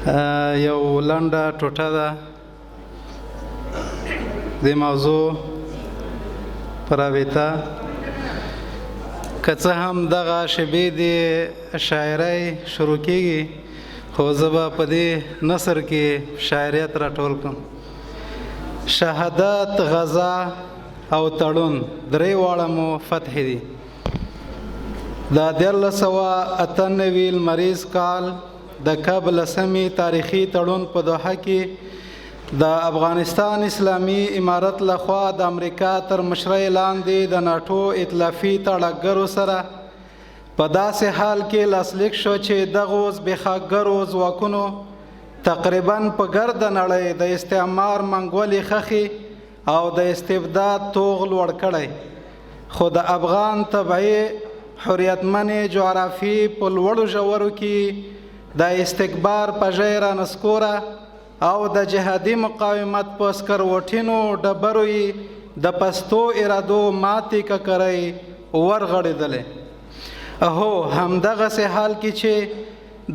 یو لنډه ټوټه ده د موضوع پر رابطه، که څه هم دغه شیبې د شاعرۍ شروع کېږي، خو زه به په دې نثر کې شاعریت راټول کړم. شهادت، غزا او تړون درې واړه مو فتح دي. د 1998 لمریز کال د کب لسمې تاریخي تړون په دوحه کې د افغانستان اسلامي امارت لخوا د امریکا تر مشرۍ لاندې د ناټو ائتلافي تړاکګرو سره په داسې حال کې لاسلیک شو چې دغو زبېښاکګرو ځواکونو تقریبا په ګرده نړۍ د استعمار منګولې خښې او د استبداد توغ لوړ کړی، خو د افغان طبعي حریتمنې جغرافي په لوړو ژورو کې د استکبار پژۍ رانسکوره او د جهادي مقاومت په سکروټینو ډبرو یې د پستو ارادو ماتې ککرۍ ورغړېدلې. هو همدغسې حال کې چې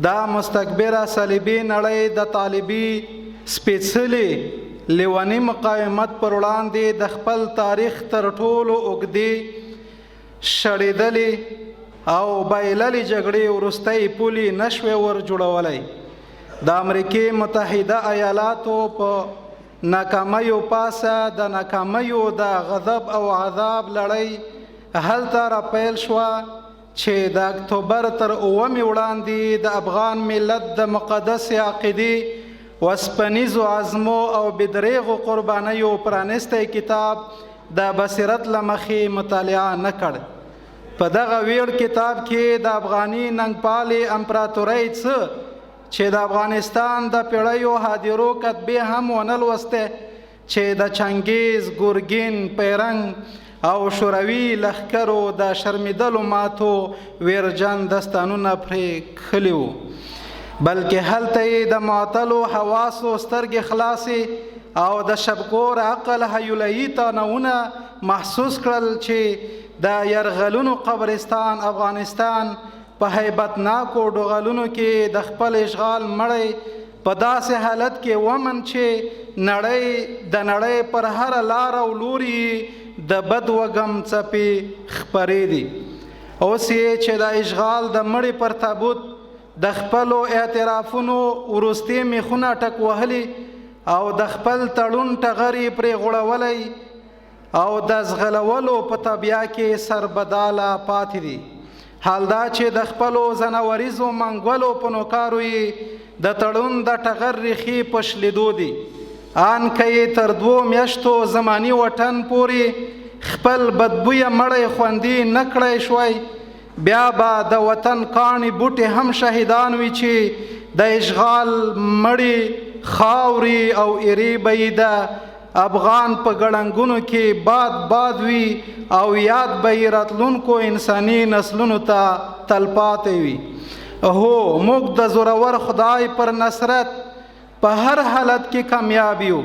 دا مستکبره صلیبي نړۍ د طالبي سپېڅلي لیوني مقاومت پر وړاندې د خپل تاریخ تر ټولو اوږدې شړېدلې او بایللې جګړې وروستی پولې نشوې ور جوړولی. د امریکې متحده ایالاتو په ناکامیو پاسه د ناکامیو د غضب او عذاب لړۍ هلته راپیل شوه چې د اکتوبر تر 9 وړاندې د افغان ملت د مقدسې عقیدې وسپنیزو عزمو او بدریغو قربانیو پرانستی کتاب د بصیرت له مخې مطالعه نه کړ. په دغه ویړ کتاب کې د افغاني ننګپالې امپراتورۍ څه چې د افغانستان د پیړیو حاضرو کتبې هم ونه لوسته چې د چنګیز، ګورګین، پیرنګ او شوروي لښکرو د شرمېدلو ماتو ویرجن داستانونه پرې کښلي وو، بلکې هلته یې د معطلو حواسو سترګې خلاصې او د شبکور عقل هیولایي تانونه محسوس کړل چې د یرغلونو قبرستان افغانستان په هیبتناکو ډغلونو کې د خپل اشغال مړی په داسې حالت کې ومن چې د نړۍ پر هر لار او لوري د بد وږم څپې خپرې دي. اوس یې چې د اشغال د مړي پر تابوت د خپلو اعترافونو وروستي میخونه ټک وهلي او د خپل تړون ټغر یې پرې غوړولی او د ځغلولو په طبیعه کې سربداله پاتې دي. حال دا چې د خپلو ځناوریزو منګولو په نوکارو یې د تړون د ټغر ریښې په شلیدو دي. آن که یې تر 2 میاشتو زماني وطن پورې خپل بدبویه مړی خوندي نه کړی شوی، بیا به د وطن کاڼي بوټي هم شهیدان وي چې د اشغال مړي خاوري او ایرې به یې د افغان په ګړنګونو کې باد وي او یاد به یې راتلونکو انساني نسلونو ته تلپاتې وي. هو موږ د زورور خدای پر نصرت په هر حالت کې کامیاب یو،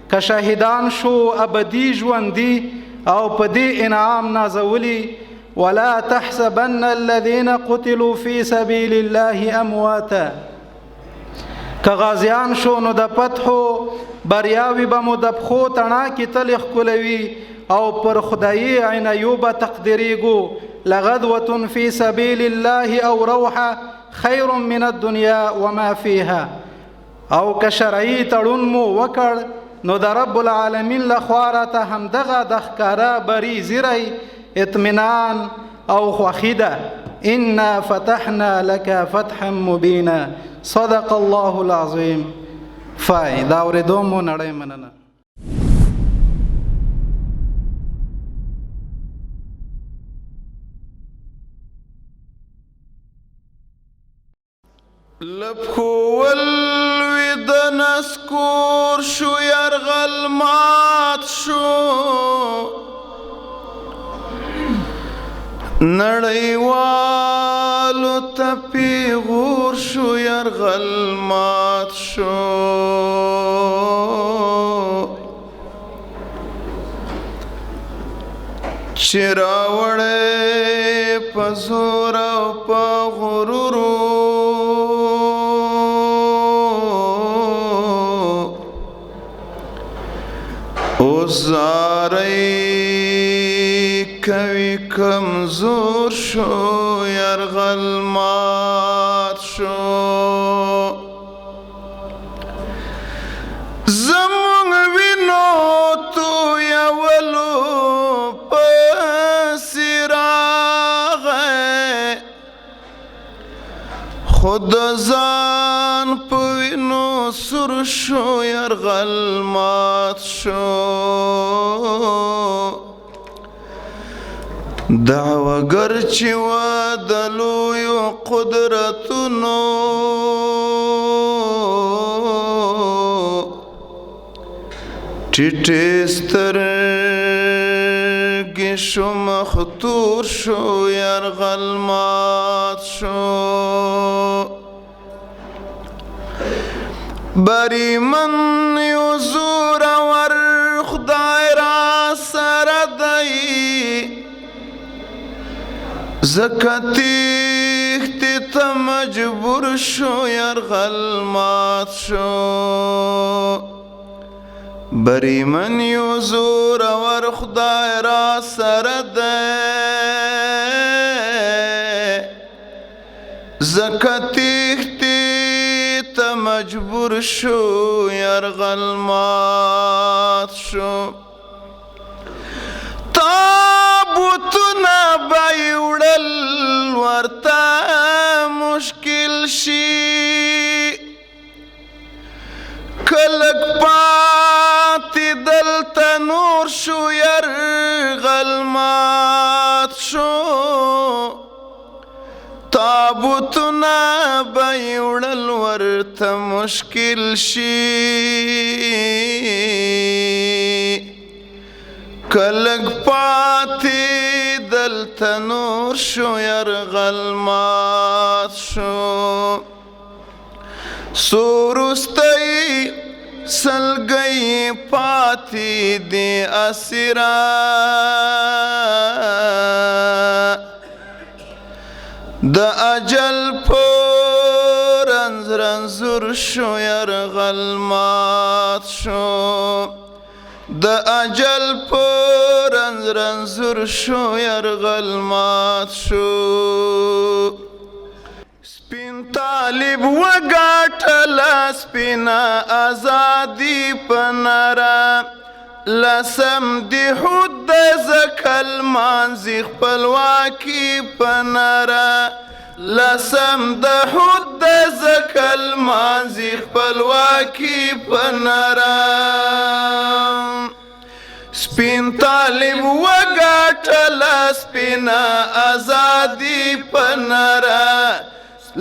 که شهیدان شو ابدي ژوندي او په دې انعام نازولی. ولا تحسبن الذين قتلوا في سبيل الله امواتا. که غازیان شو نو د فتحو بریاوي به مو د پښو تڼاکې تل ښکلوي او پر خدایي عنایو به تقدیریږو. لغدوة في سبيل الله او روحه خیر من الدنيا وما فيها. او که شرعي تړون مو وکړ نو د رب العالمین لخوا راته همدغه د ښکاره بري زیری اطمینان او خوښي ده. انا فتحنا لك فتحا مبینا. صدق الله العظیم. فای دا اورېدو مو نړۍ مننه. لبخو ولوی د نسکور شو یرغل مات شو، نړیوالو ته پیغور شو یرغل مات شو. چې راوړی په زور او په غرورو زارۍ کوي کمزور شو یرغل مات شو زمونږ وینو تویولو پسې راغی خو د ځان په وینو سور شو یرغل مات شو دعوګر چې وه د لویو قدرتونو ټیټې سترګې شو مختور شو یرغل مات شو بریمن یو زورور خدای را سره دی ځکه تېښتې ته مجبور شو یرغل مات شو بریمن یو زورور خدای را سره دی ځکه تېښتې ته مجبور شو یرغل مات شو تابوتونه به یې وړل ورته مشکل شي که لږ پاتې دلته نور شو یرغل مات شو تابوتونه به یې وړل ورته مشکل شي که لږ پاتې دلته نور شو یرغل مات شو څو وروستی سلګۍ پاتې دي اسیرا د اجل په رنځ رنځور شو یرغل مات شو د اجل په رنځ رنځور شو یرغل مات شو سپین طالب وګټله سپینه ازادي په ناره لسم دی حد د ځکه لمانځي خپلواکي په ناره لسم د حد د ځکه لمانځي خپلواکي په ناره سپین طالب وګټله سپینه ازادي په ناره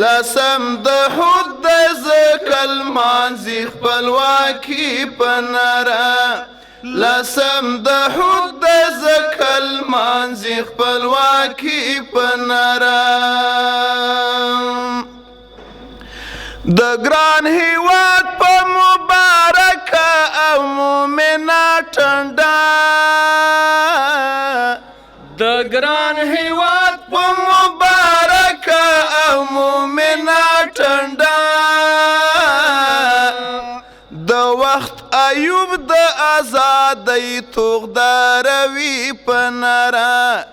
لسم د حد د ځکه لمانځي خپلواکي په ناره لسم د حد د ځکه لمانځي خپلواکي په ناره د ګران هیواد په مبارکه او مومنه ټنډه د ګران هیواد په مبارکه او مومنه ټنډه د وخت ایوب د آزادۍ توغداروي په ناره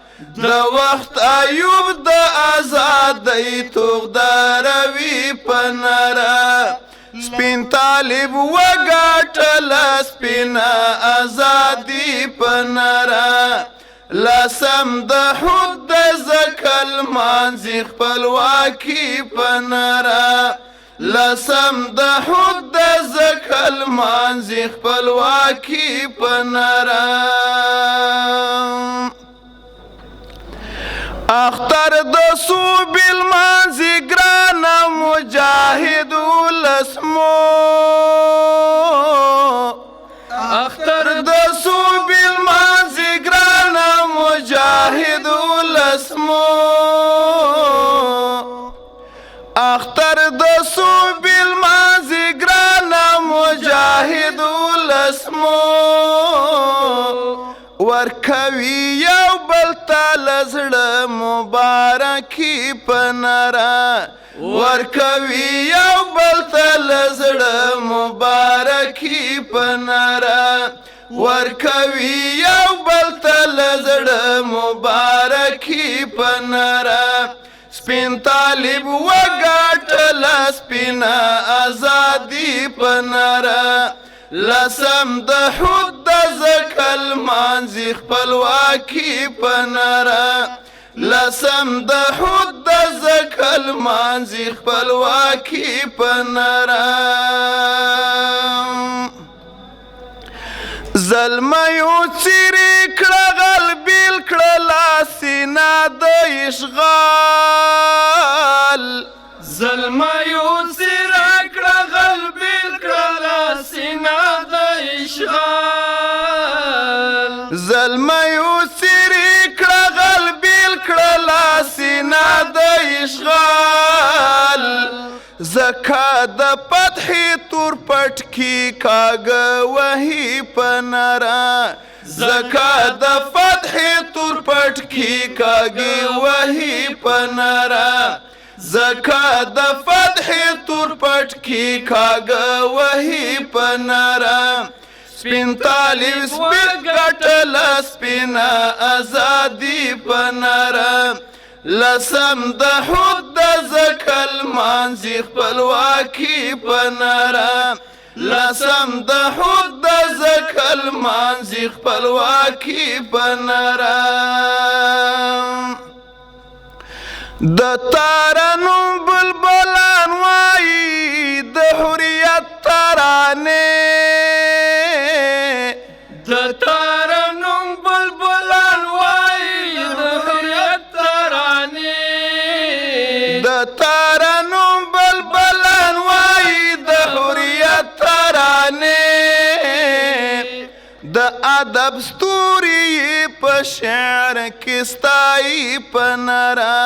د وخت ایوب د آزادۍ توغداروي په ناره سپین طالب وګټله سپینه ازادي په ناره لسم د حد د ځکه لمانځي خپلواکي په ناره لسم د حد د ځکه لمانځي خپلواکي په ناره اختر د صوبې لمانځي ګرانه مجاهد ولس مو اختر د صوبې لمانځي ګرانه مجاهد ولس مو اختر د صوبې لمانځي ګرانه مجاهد ولس مو ورکوي یو بل ته له زړه مبارکي په ناره ورکوي یو بل ته له زړه مبارکي په ناره ورکوي کوي یو بل ته له زړه مبارکي په نره سپین طالب وګټله سپینه ازادي په نره لسم د حد د زکه لمانځي خپلواکي په نره لسم د حد د زکه لمانځي خپلواکي په نره زلمیو څیرې کړه غلبیل کړه لاسینه د اشغال زلمیو څیرې کړه غلبیل کړه لاسینه د اشغال زلمیو څیرې کړه غلبیل کړه لاسینه د اشغال زکا د فتحې تور پټکي کاږه وهي په نره زکا د فتحې تور پټکي کاږه وهي په نره زکا د فتحې تور پټکي کاږه وهي په نره سپین طالب سپین ګټله سپینه ازادي په نره لسم د حد د زکه لمانځي خپلواکي په نره لسم د حد د زکه لمانځي خپلواکي په نره د تارنو بلبلان وایي د حریت ترانې د تارنو بلبلان وایي د حریت ترانې د تارنو بلبلان وایي د حریت ترانې د ادب ستوري په شعر کې ستایي په نره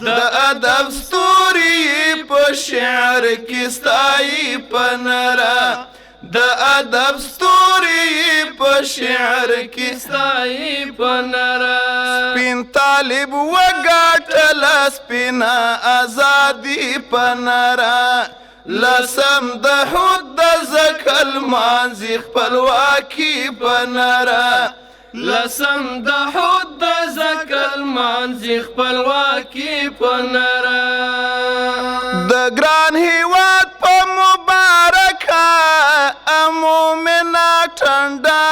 د ادب ستوري په شعر کې ستایي په نره د ادب ستوري په شعر کې ستایي په نره سپین طالب وګټله سپینه ازادي په نره لسم د حد د زکه لمانځي خپلواکي په نره لسم د حد د زکه لمانځي خپلواکي په نره د ګران هیواد په مبارکه مومنه ټنډه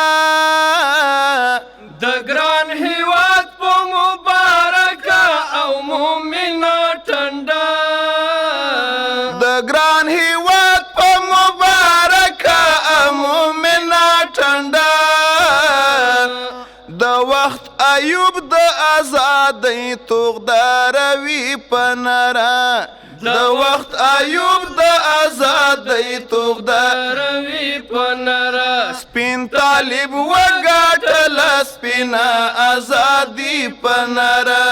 د ګران هیواد په مبارکه او مومنه ټنډه د ګران هیواد په مبارکه مومنه ټنډه د وخت ایوب د ازادۍ توغداروي په نره د وخت ایوب د ازادۍ توغداروي په نره سپین طالب وګټله سپینه ازادي په نره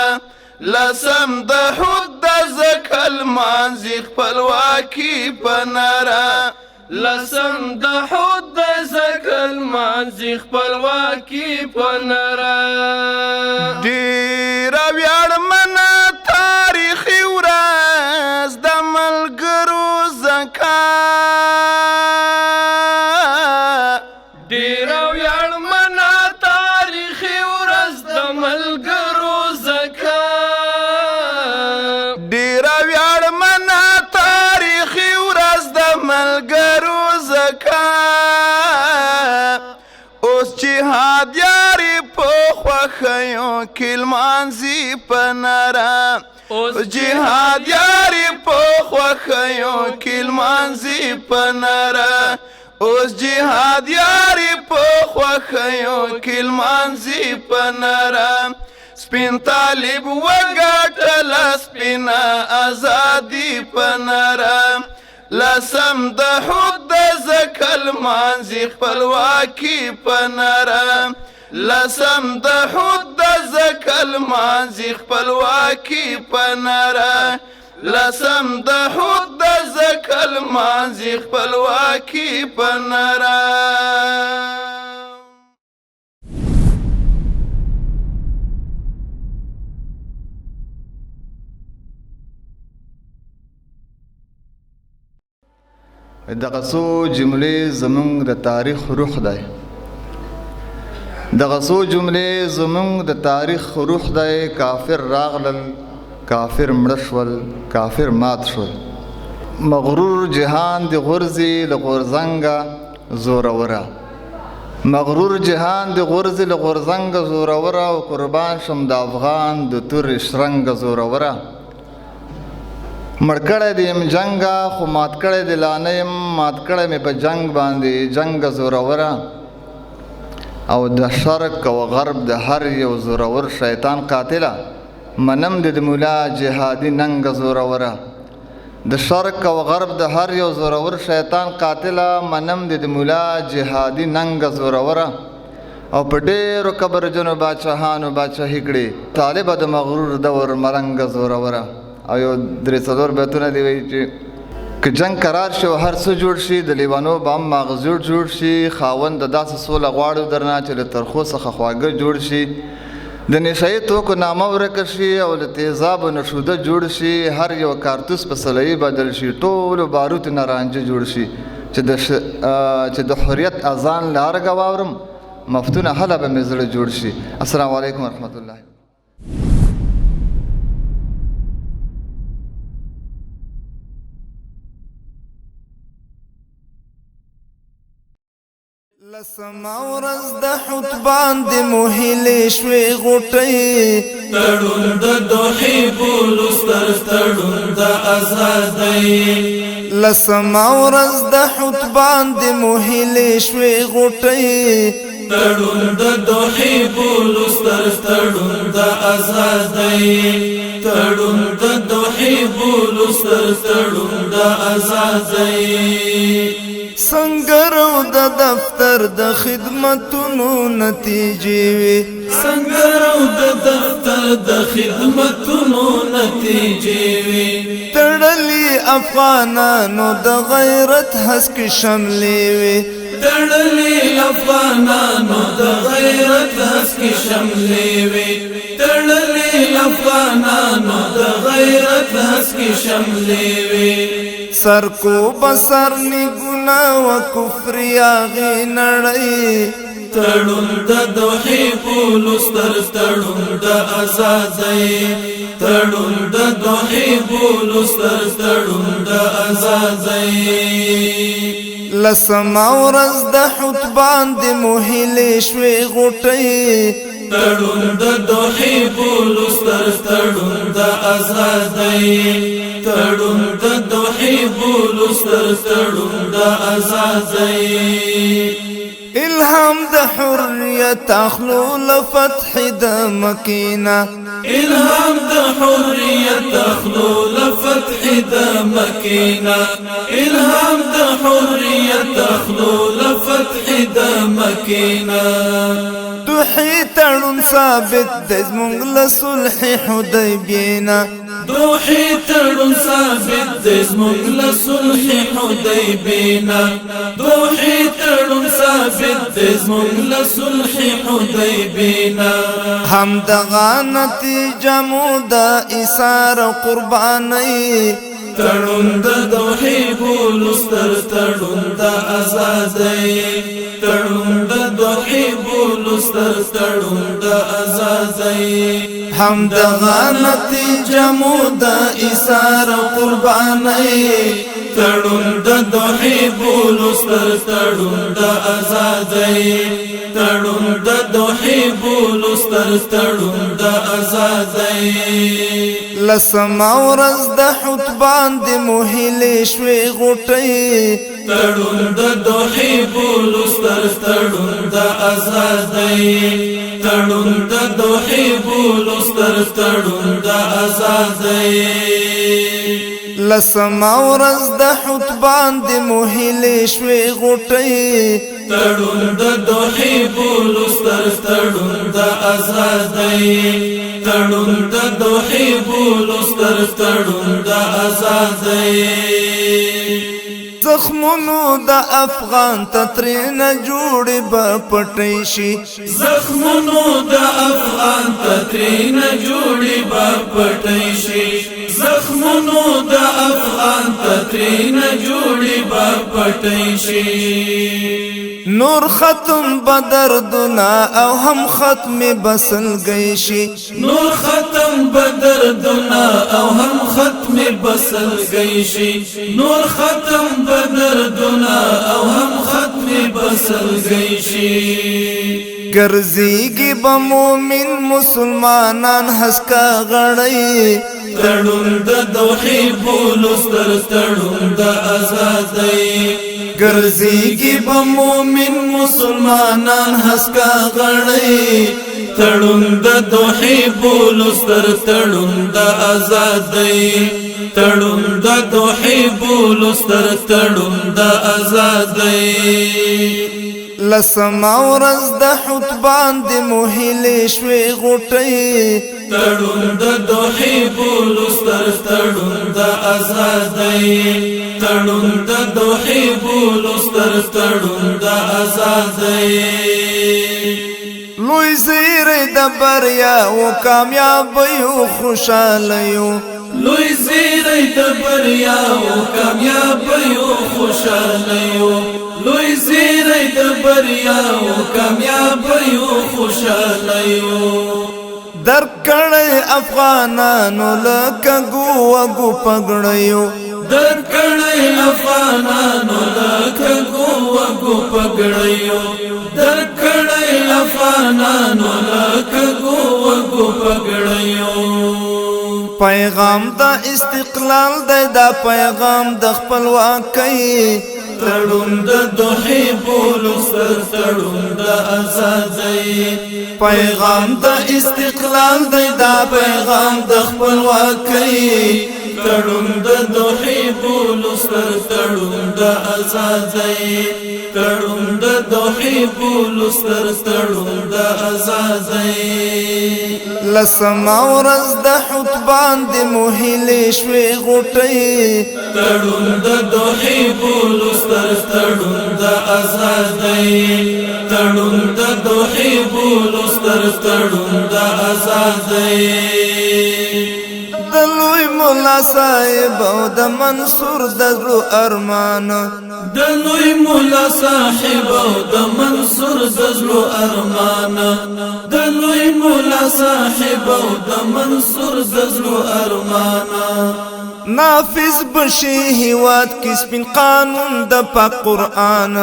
لسم د حد د زکه لمانځي خپلواکي په نره لسم د حد د زکه لمانځي خپلواکي په نره ډېره ویاړمنه تاریخي ورځ د ملګرو زکا ډېره ویاړمنه تاریخي ورځ د ملګرو زکا ډېره ویاړمنه تاریخي ورځ د ملګرو زکا اوس جهاد یاري په خوښیو کې لمانځي په نره اوس جهاد یاري په خوښیو کې لمانځي په نره اوس جهاد یاري په خوښیو کې لمانځي په نره سپین طالب وګټله سپینه ازادي په نره لسم د حد د زکه لمانځي خپلواکي په نره لسم د حد د زکه لمانځي خپلواکي په نره لسم د حد د زکه لمانځي خپلواکي په نره دغه څو جملې زمونږ د تاریخ روح دی دغه څو جملې زمونږ د تاریخ روح دی. کافر راغلل، کافر مړه شول، کافر مات شول. مغرور جهان د غورځي له غورځنګه زوروره، مغرور جهان د غورځي له غورځنګه زوروره، او قربان شم د افغان د تورې شرنګه زوروره. مړ کړی د یم جنګه خو مات کړی د لا نه یم، مات کړی مې په جنګ باندې جنګه زوروره. او د شرق او غرب د هر یو زورور شیطان قاتله، منم د مولا جهادي ننګه زوروره. د شرق او غرب د هر یو زورور شیطان قاتله، منم د مولا جهادي ننګه زوروره. او په ډېرو کبرجنو باچاهانو باچاهي کړي، طالبه د مغرور دور ملنګه زوروره. او یو درې څلور بیتونه دی وایي چې که جنگ قرار شي او هر څه جوړ شي، د لیوانو به هم مغزور جوړ شي. خاوند د داسې سوله غواړو درنه چې له ترخو څخه خواږه جوړ شي. د نشهیي توکو نامه ورکه شي او له تیزابو نشوده جوړ شي. هر یو کارتوس په سلایي بدل شي، ټولو باروت نه رانجه جوړ شي. چې د حریت اذان له ارګه واورم، مفتونه هله به مې زړه جوړ شي. السلام علیکم ورحمت الله. لسما ورځ د حوت باندې موهلې شوې غوټۍ، تړون د دوحې بولو ستر تړون د ازادۍ. لسما ورځ د حوت باندې موهلې شوې غوټۍ، تړون د دوحې بولو ستر تړون د ازادۍ. تړون د دوحې بولو ستر تړون د ازادۍ. سنگرو د دفتر د خدمتونو نتیجې وي، سنگرو د دفتر د خدمتونو نتیجې وي. تړلي افغانانو د غیرت هسک شملې وي، تړلي افغانانو د غیرت هسک شملې وي. تړلي افغانانو د غیرت هسک شملې وي. سر کو بسر نگنا و کفر یاغی نړۍ، تړون د دوحې بولو ستر تړون د ازادۍ. تړون د دوحې بولو ستر تړون د ازادۍ. لسما ورځ د حوت باندې موهلې شوې غوټۍ، تړون د دوحې بولو ستر تړون د ازادۍ. تړون د دوحې بولو ستر تړون د ازادۍ. الهام د حریت اخلو لفتح د مکینه، الهام د حریت اخلو لفتح د مکینه. الهام د حریت اخلو لفتح د مکینه. دوحې تړون ثابت د زمونږ له صلح حدیبیې. دوحې تړون ثابت د زمونږ له صلح حدیبیې. دوحې تړون ثابت د زمونږ له صلح حدیبیې. همدغه نتیجه مو د ایثار قربانۍ، تړون د دوحې بولو ستر تړون د ازادۍ. تړون د دوحې بولو ستر تړون د ازادۍ. همدغه نتیجه مو د ایثار قربانۍ، تړون د دوحې بولو ستر تړون د ازادۍ. تړون د دوحې بولو ستر تړون د ازادۍ. لسما ورځ د حوت باندې موهلې شوې غوټۍ، تړون د دوحې بولو ستر تړون د ازادۍ. تړون د دوحې بولو ستر تړون د ازادۍ. لسما ورځ د حوت باندې موهلې شوې غوټۍ، تړون د دوحې بولو ستر تړون د ازادۍ. تړون د دوحې بولو ستر تړون د ازادۍ. زخمونو د افغان تترین جوړې به پټې شي، زخمونو د افغان تترین جوړې به پټې شي. زخمونو د افغان تترین جوړي با پټی شي نور ختم بدردنا او هم ختم بسل گئی شي نور ختم بدردنا او هم ختم بسل گئی شي نور ختم بدردنا او هم ختم بسل گئی شي ګرځيږي به مومن مسلمانان حسکا غړی تړون د دوحي بولو ستر تړون د آزادۍ ګرځيږي به مومن مسلمانان حسکا غړی تړون د دوحي بولو ستر تړون د آزادۍ تړون د دوحي بولو ستر تړون د آزادۍ لسما ورځ د حتبان د موهلې شوي غټي تړون د دوحي بولو ستر تړون د آزادۍ تړون د دوحي بولو ستر تړون د آزادۍ لوی زیری د بریا او کامیابیو خوشالیو لوی زیری د بریا او کامیابیو خوشالیو لوی زیری د بریا او کامیابیو خوشالیو درکړی افغانانو لکه ګوګو پګړیو درکړی افغانانو لکه ګوګو پګړیو درکړی افغانانو لکه ګوګو پګړیو پیغام د استقلال دی دا پیغام د خپلواکۍ تړون د دوحي بولو ستر تړون د آزادۍ پیغام د استقلال دی دا پیغام د خپلواکۍ تړون د دوحي بولو ستر تړون د آزادۍ تړون د دوحي بولو ستر تړون د آزادۍ لسما ورځ د حتبان د موهلې شوي غټي تړون د دوحي بولو ستر تړون د آزادۍ تړون د دوحي بولو ستر تړون د آزادۍ د لوی مولا صاحب او د منصور د زړه ارمان د لوی مولا صاحب او د منصور د زړه ارمان د لوی مولا صاحب او د منصور د زړه ارمان نافذ بشي هواد کې سپین قانون د پاک قرآن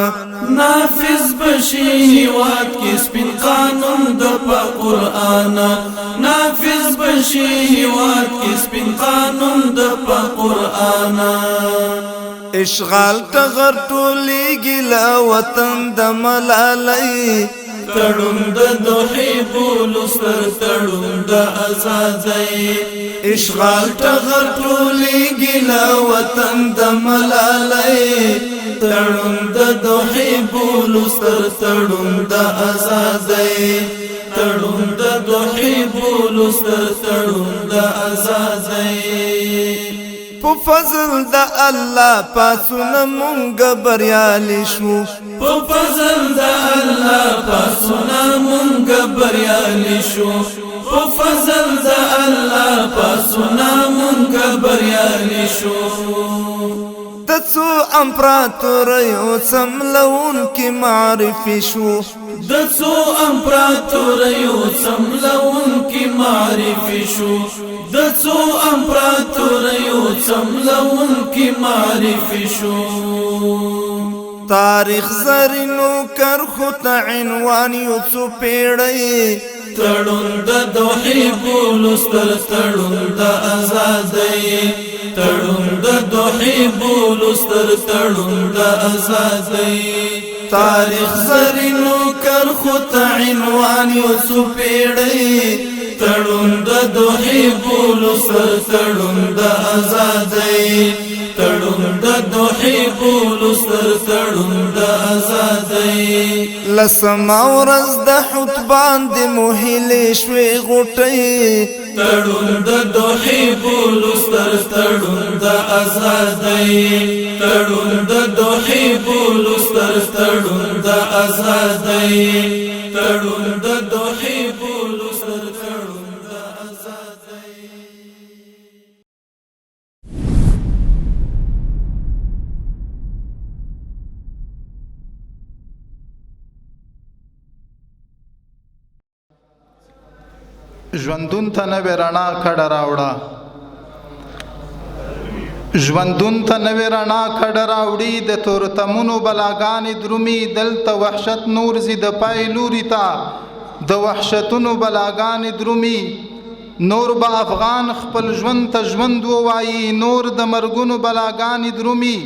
نافذ بشي هواد کې سپین قانون د پاک قرآن نافذ بشي هواد کې سپین قانون د پاک قرآن اشغال تغر ټولېږي له وطن د ملالۍ تړون د دوحي بولو ستر تړون د آزادۍ اشغال تغر ټولېږي له وطن د ملالۍ تړون د دوحي بولو ستر تړون د آزادۍ تړون د دوحي بولو ستر تړون د آزادۍ په فضل د الله پاسونه مونږ بریالي شو په فضل د الله پاسونه مونږ بریالي شو په فضل د الله پاسونه مونږ بریالي شو د څو امپراتوریو څملون کې معرفي شو د څو امپراتوریو څملون کې معرفي شو د څو امپراتوریو څملون کې معرفي شو تاریخ زرینو کرخو ته عنوان یو څو پیړۍ تړون د دوحي بولو ستر تړون د آزادۍ تړون د دوحي بولو ستر تړون د آزادۍ تاریخ زرینو کرخو ته عنوان یو څو پیړۍ تړون د دوحي بولو ستر تړون د آزادۍ تړون د دوحي بولو ستر تړون د آزادۍ لسما ورځ د حتبان د موهلې شوي غټي تړون د دوحي بولو ستر تړون د آزادۍ تړون د دوحي بولو ستر تړون د آزادۍ تړون د دوحي بولو ستر ژوندون ته نوې رڼا کډه راوړه ژوندون ته نوې رڼا کډه راوړي د تورتمونو بلاګانې درومي دلته وحشت نور زی د پای لوري ته د وحشتونو بلاګانې درومي نور به افغان خپل ژوند ته ژوند ووایي نور د مرګونو بلاګانې درومي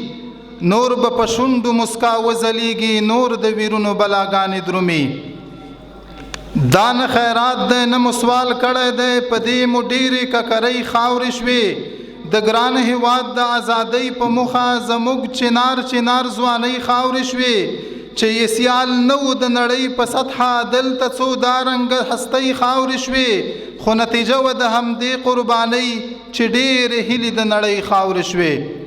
نور به په شونډو مسکا وځلیږي نور د ویرونو بلاګانې درومي دا نه خیرات دی نه مو سوال کړی دی په دې مو ډېرې ککرۍ خاورې شوې د ګران هېواد د ازادۍ په موخه زموږ چنار چنار ځوانۍ خاورې شوې چې یې سیال نه و د نړۍ په سطحه دلته څو دارنګه هستۍ خاورې شوې خو نتیجه و د همدې قربانۍ چې ډېرې هیلې د نړۍ خاورې شوې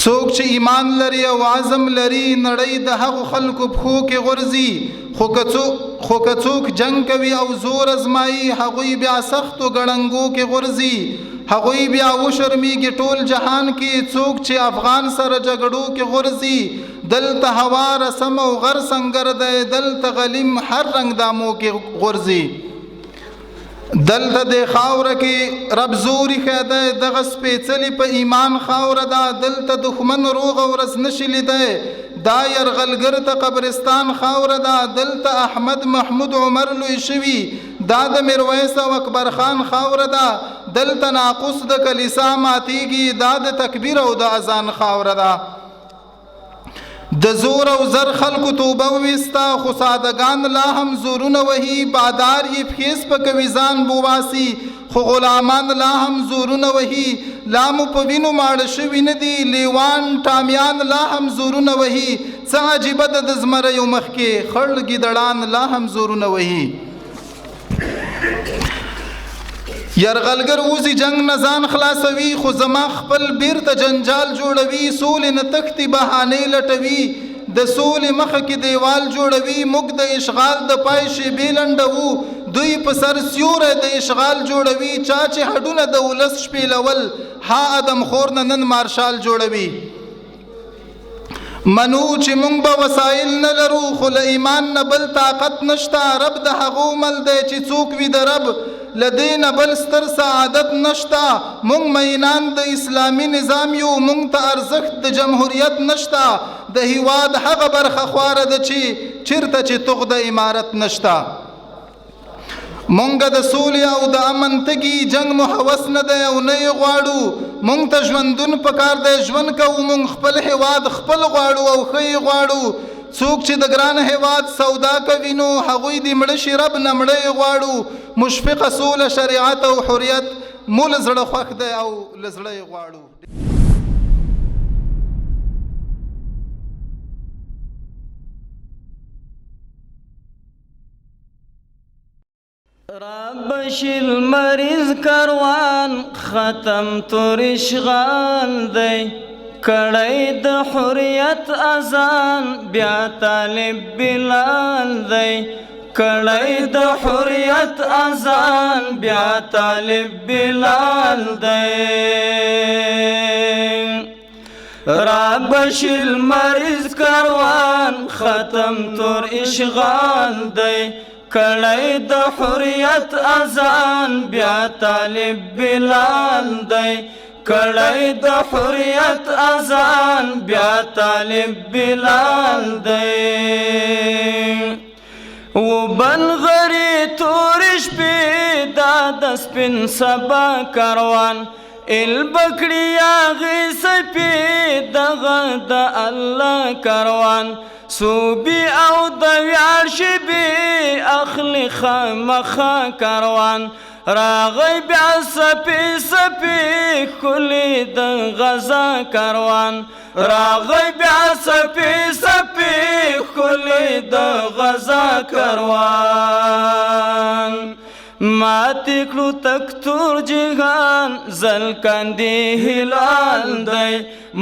څوک چې ایمان لري او عزم لري نړۍ د هغو خلکو پښو کې غورځي خو که څوک جنگ کوي او زور ازمایي هغوی بیا سختو ګړنګو کې غورځي هغوی بیا وشرمیږي ټول جهان کې څوک چې افغان سره جګړو کې غورځي دلته هوا رسم او غر سنگر دی دلته غلیم هر رنگ دامو کې غورځي دلته د خاوره کې رب زوري خیده دغه سپېڅلي په ایمان خاوره ده دلته دښمن روغ ورځ نشي لیدی دا یرغلګر ته قبرستان خاوره ده دلته احمد محمود عمر لوی شوي دا د میرویس او اکبر خان خاوره ده دلته ناقوس د کلیسا ماتیږي دا د تکبیر او د اذان خاوره ده د زور او زر خلکو توبه وویستا خو سادهګان لا هم زورونه وهي بادار یې پښې سپکوي ځان بوباسي خو غلامان لا هم زورونه وهي لا مو په وینو ماړه شوي نه دي لیوان ټامیان لا هم زورونه وهي څه عجیبه ده د زمریو مخکې خړ ګیدړان لا هم زورونه وهي یرغلګر وزي جنگ نه ځان خلاصوي خو زما خپل بیرته جنجال جوړوي سولې نه تښتي بهانې لټوي د سولې مخه کې دیوال جوړوي موږ د اشغال د پای شیبې لنډوو دوی په سر سیوری د اشغال جوړوي چا چې هډونه د ولس شپېلول ها ادم خور نه نن مارشال جوړوي منو چې مونږ به وسایل نه لرو خو له ایمان نه بل طاقت نشته رب د هغو مل دی چې څوک وي د رب له دې نه بل ستر سعادت نشته مونږ مینان د اسلامي نظام یو مونږ ته ارزښت د جمهوریت نشته د هیواد هغه برخه خواره ده چې چیرته چې توغ د امارت نشته مونږ د سولې او د امن تږي جنگ مو هوس نه دی او نه یې غواړو مونږ ته ژوندون پکار دی ژوند کوو مونږ خپل هیواد خپل غواړو او ښه یې غواړو څوک چې د ګران هیواد سودا کوي نو هغوی د مړه شي رب نه مړه یې غواړو مشفقه سوله شریعت او حریت مو له زړه خوښ دی او له زړه یې غواړو رابشل مریض کاروان ختم تور اشغال دی کړی د حریت اذان بیا طالب بلال دی کړی د حریت اذان بیا طالب بلال دی رابشل مریض کاروان ختم تور اشغال دی کړی د حریت اذان بیا طالب بلال دی کړی د حریت اذان بیا طالب بلال دی و بنغری تور شپې دا د سپین سبا کاروان البکړیا غي سپې دغه د الله کاروان صوبی او د ویاړ شبي اخلي خامخا کاروان راغی بیا سپی سپی کلی د غزا کاروان راغی بیا سپی سپی کلی د غزا کاروان ماتی کړو تکتور جهان زل کاندي هلال دی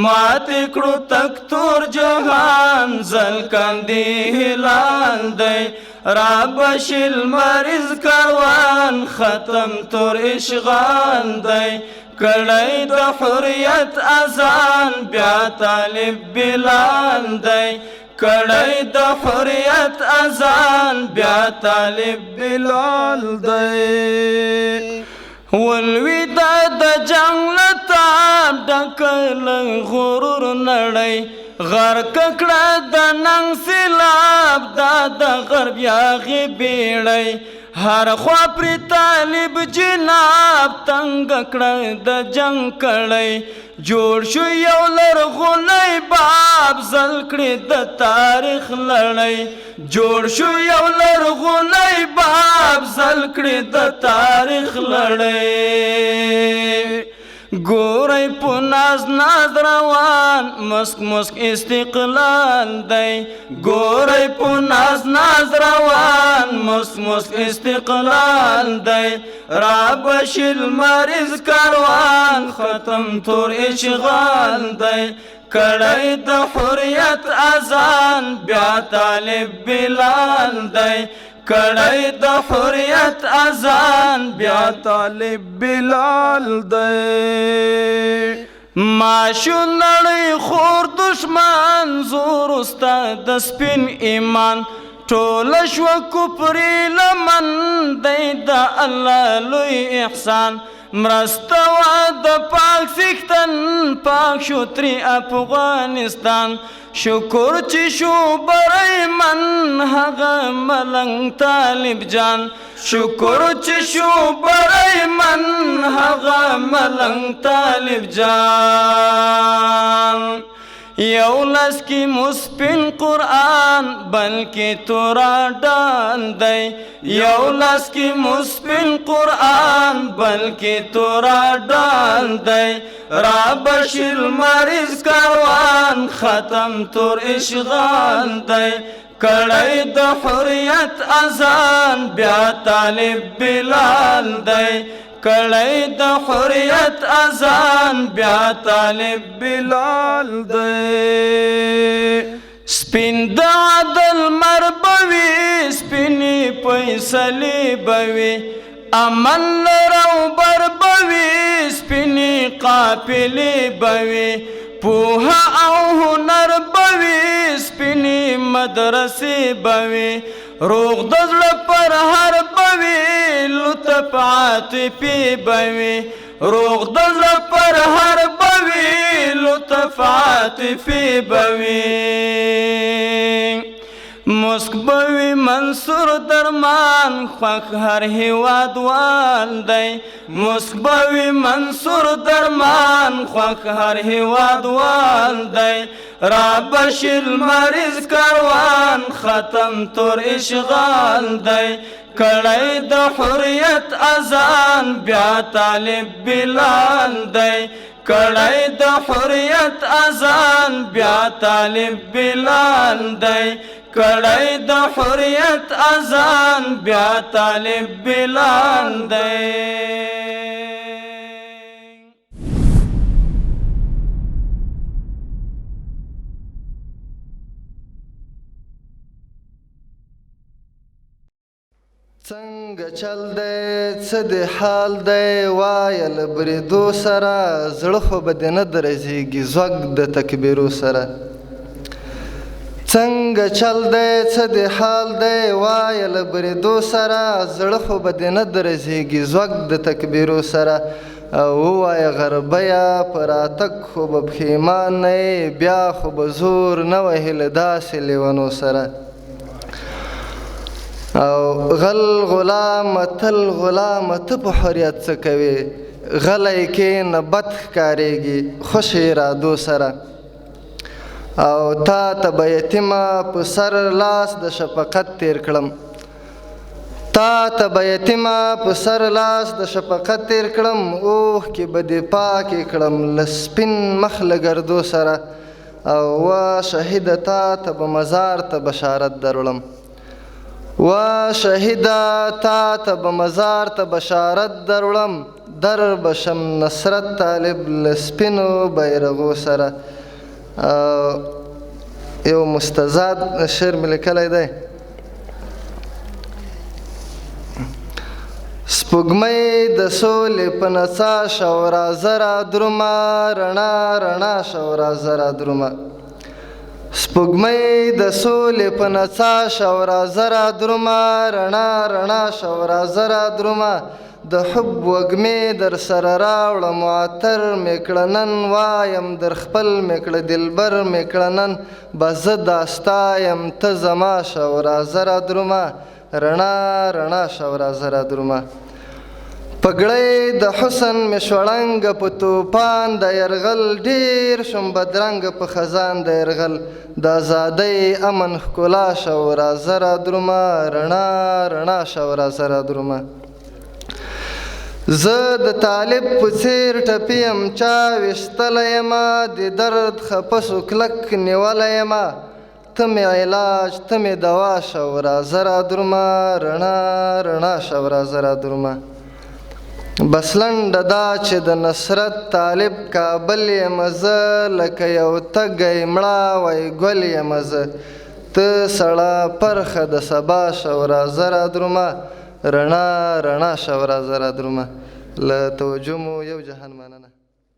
ماتی کړو تکتور جهان زل کاندي هلال دی رابشل مریض کاروان ختم تور اشغال دی کړی د حریت اذان بیا طالب بلال دی کړی د حریت اذان بیا طالب بلال دی ولوی دا د جنگ لتاب ډکل غرور نړۍ غرق کړه د ننګ سیلاب دا د غرب یاغې بیړۍ هر خوا پرې طالب جناب تنګ کړه د جنگ کړی جوړ شو یو لرغونی باب زل کړي د تاریخ لړۍ جوړ شو یو لرغونی باب زل کړي د تاریخ لړۍ ګورئ په ناز ناز روان مسک مسک استقلال دی ګورئ په ناز ناز روان مسک مسک استقلال دی رابشي المریض کاروان ختم تور اشغال دی کړی د حریت اذان بیا طالب بلال دی کړی د حریت اذان بیا طالب بلال دی ماشو نړۍ خور دشمن زور استاد د سپین ایمان ټول شو کفري لمن دی د الله لوی احسان مرستوا د پاک سیختن پاک شو تری افغانستان شکر چې شو برای من هغه ملنګ طالب جان شکر چې شو برای من هغه ملنګ طالب جان یو لاس کی مسپین قرآن بلکې تورا ډال دی یو لاس کی مسپین قرآن بلکې تورا ډال دی رابشي المریض کاروان ختم تور اشغال دی کړی د حریت اذان بیا طالب بلال دی کړی د حریت اذان بیا طالب بلال دی سپین د عدل مربوي سپینې فیصلې بوي امن لرو بربوي سپینې قافلې بوي پوهه او هنر بوي سپینې مدرسې بوي روغ د زړه پر هر بوي لطف عاطفي بوي روغ د زړه پر هر بوي لطف عاطفي بوي مسک بوي منصور درمان خوښ هر هیواد وال دی مسک بوي منصور درمان خوښ هر هیواد وال دی رابشي المریض کاروان ختم تور اشغال دی کړی د حریت اذان بیا طالب بلال دی کړی د حریت اذان بیا طالب بلال دی کړی د حریت اذان بیا طالب بلال دی څنګه چل دی څه د حال دی وایه له بریدو سره زړه خو به دې نه درځېږي زوږ د تکبیرو سره څنګه چل دی څه د حال دی وایه له بریدو سره زړه خو به دې نه درځېږي زوږ د تکبیرو سره ووایه غربیه په راتګ خو به پښیمان نه یې بیا خو به زور نه وهي له داسې لیونو سره او غل غلام تل غلام ته په حریت څه کوې غلی کښېنه بد ښکارېږي خوش ارادو سره او تا ته به یتیمه په سر لاس د شفقت تیر کړم تا ته به یتیمه په سر لاس د شفقت تیر کړم اوښکې به دې پاکې کړم له سپین مخ له ګردو سره او وا شهیده تا ته به مزار ته بشارت دروړم وا شهیده تا ته به مزار ته بشارت دروړم در بشم نصرت طالب له سپینو بیرغو سره یو مستزاد شعر مې لیکلی دی سپوږمۍ د سولې په نڅا شو، سپوږمۍ د سولې په نڅا شوه راځه را درومه، رڼا رڼا شوه راځه را درومه، د حب وږمې در سره راوړه معطر مې کړه نن، وایم در خپل مې کړه دلبر مې کړه نن، به زه دا ستا یم ته زما شوه راځه را درومه، رڼا رڼا شوه راځه را درومه. پګړۍ د حسن مې شوړنګه په توپان د یرغل، ډېر شوم بدرنګه په خزان د یرغل، د ازادۍ امن ښکلا شوه راځه را درومه، رڼا رڼا شوه راځه را درومه. زه د طالب په څېر ټپي یم چا ویشتلی یمه، د درد خفه سو کلک نیولی یمه، ته مې علاج ته مې دوا شوه راځه را درومه، رڼا رڼا شوه راځه را درومه. بس لنډه دا چې د نصرت طالب کابل یم زه، لکه یو تږی مړه وای ګل یم زه، ته سړه پرخه د سبا شوه راځه را درومه، رڼا رڼا شوه راځه را درومه. له توجه مو یو جهان مننه.